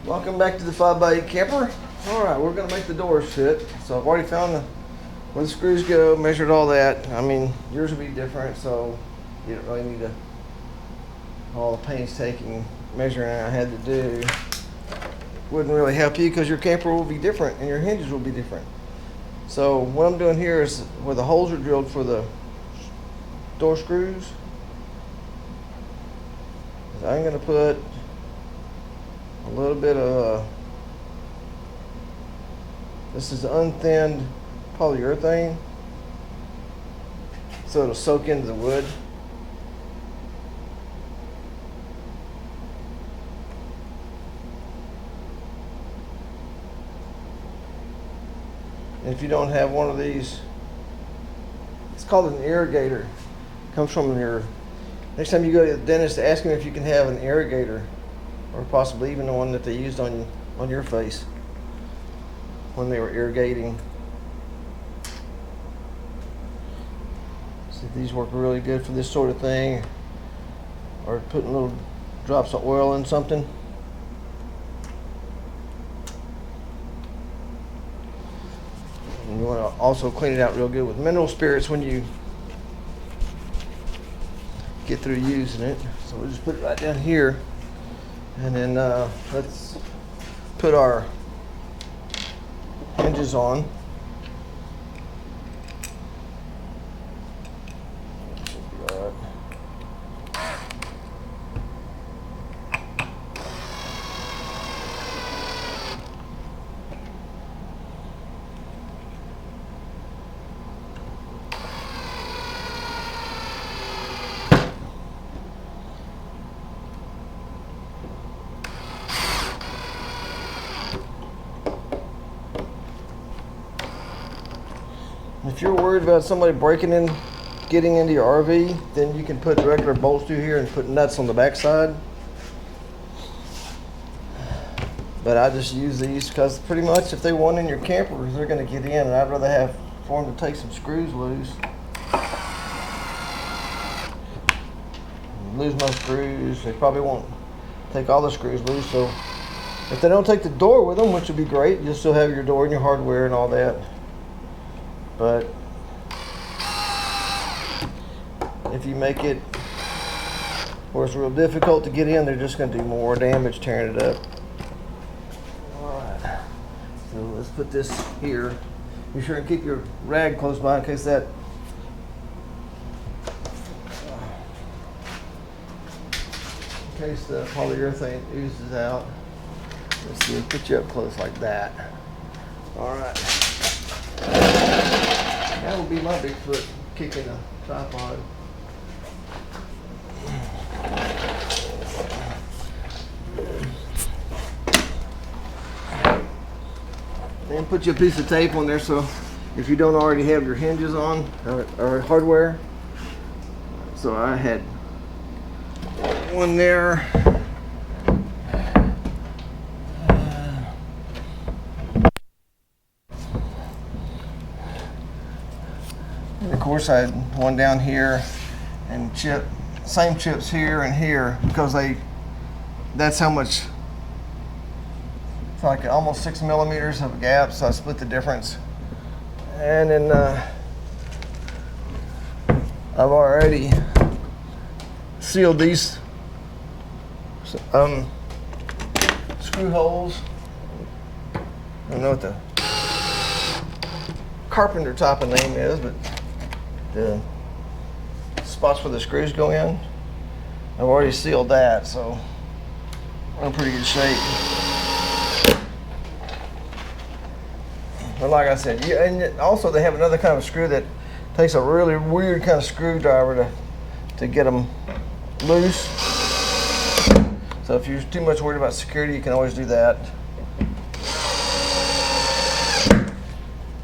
Welcome back to the 5x8 camper. Alright, we're going to make the doors fit. So I've already found where the screws go, measured all that. I mean, yours will be different, so you don't really need all the painstaking measuring I had to do. Wouldn't really help you because your camper will be different and your hinges will be different. So what I'm doing here is where the holes are drilled for the door screws, I'm going to put a little bit of this is unthinned polyurethane, so it'll soak into the wood. And if you don't have one of these, it's called an irrigator. It comes from your, next time you go to the dentist, ask them if you can have an irrigator, or possibly even the one that they used on your face when they were irrigating. See, these work really good for this sort of thing, or putting little drops of oil in something. And you want to also clean it out real good with mineral spirits when you get through using it. So we'll just put it right down here, and then let's put our hinges on. Should be all right. If you're worried about somebody breaking in, getting into your RV, then you can put regular bolts through here and put nuts on the back side. But I just use these because pretty much if they want in your camper, they're going to get in, and I'd rather have for them to take some screws loose. Lose most screws, they probably won't take all the screws loose. So if they don't take the door with them, which would be great, you'll still have your door and your hardware and all that. But if you make it where it's real difficult to get in, they're just going to do more damage tearing it up. Alright, so let's put this here. Be sure and keep your rag close by in case that the polyurethane oozes out. Let's see, put you up close like that. Alright. That will be my big foot kicking a tripod. Then put you a piece of tape on there so if you don't already have your hinges on or hardware. So I had one there. And of course I had one down here and same chips here and here because that's how much, it's like almost 6 millimeters of a gap, so I split the difference. And then I've already sealed these screw holes. I don't know what the carpenter type of name is, but the spots where the screws go in, I've already sealed that, so I'm in pretty good shape. But like I said, and also they have another kind of screw that takes a really weird kind of screwdriver to get them loose. So if you're too much worried about security, you can always do that.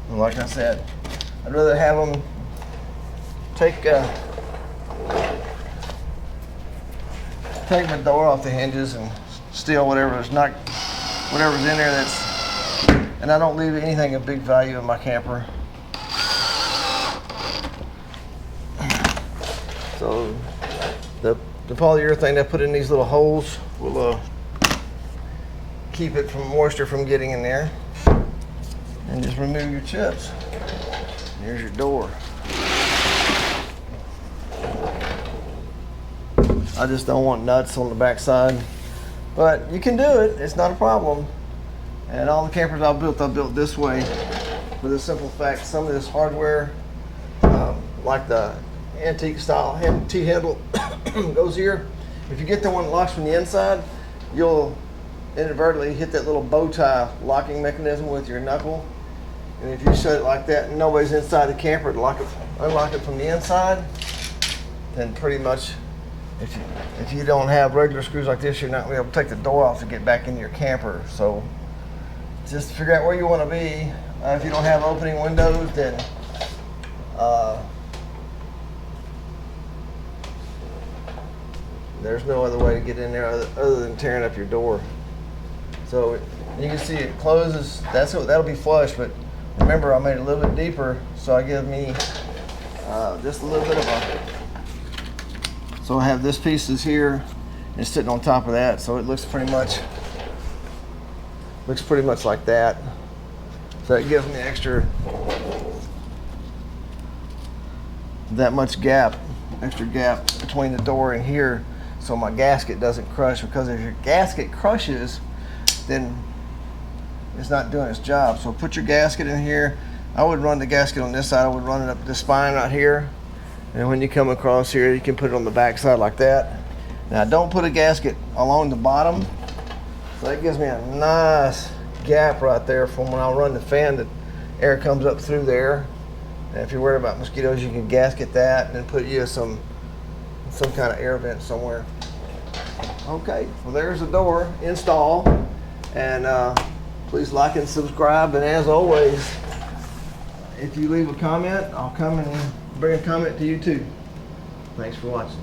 And like I said, I'd rather have them take my door off the hinges and steal whatever's in there and I don't leave anything of big value in my camper. So the polyurethane I put in these little holes will keep it from moisture from getting in there. And just remove your chips. Here's your door. I just don't want nuts on the back side, but you can do it. It's not a problem. And all the campers I built this way for the simple fact some of this hardware, like the antique style T-handle goes here. If you get the one that locks from the inside, you'll inadvertently hit that little bow tie locking mechanism with your knuckle. And if you shut it like that and nobody's inside the camper to unlock it from the inside, then pretty much if you don't have regular screws like this, you're not going to be able to take the door off to get back into your camper. So just figure out where you want to be. If you don't have opening windows, then there's no other way to get in there other than tearing up your door. So you can see it closes. That'll be flush, but remember I made it a little bit deeper, so I give me just a little bit of a. So I have this piece is here and sitting on top of that, so it looks pretty much like that. So it gives me extra gap between the door and here, so my gasket doesn't crush. Because if your gasket crushes, then it's not doing its job. So put your gasket in here. I would run the gasket on this side. I would run it up the spine right here. And when you come across here, you can put it on the back side like that. Now don't put a gasket along the bottom. So that gives me a nice gap right there from when I run the fan, that air comes up through there. And if you're worried about mosquitoes, you can gasket that and then put you some kind of air vent somewhere. Okay, well there's the door install. And please like and subscribe. And as always, if you leave a comment, I'll come and bring a comment to you too. Thanks for watching.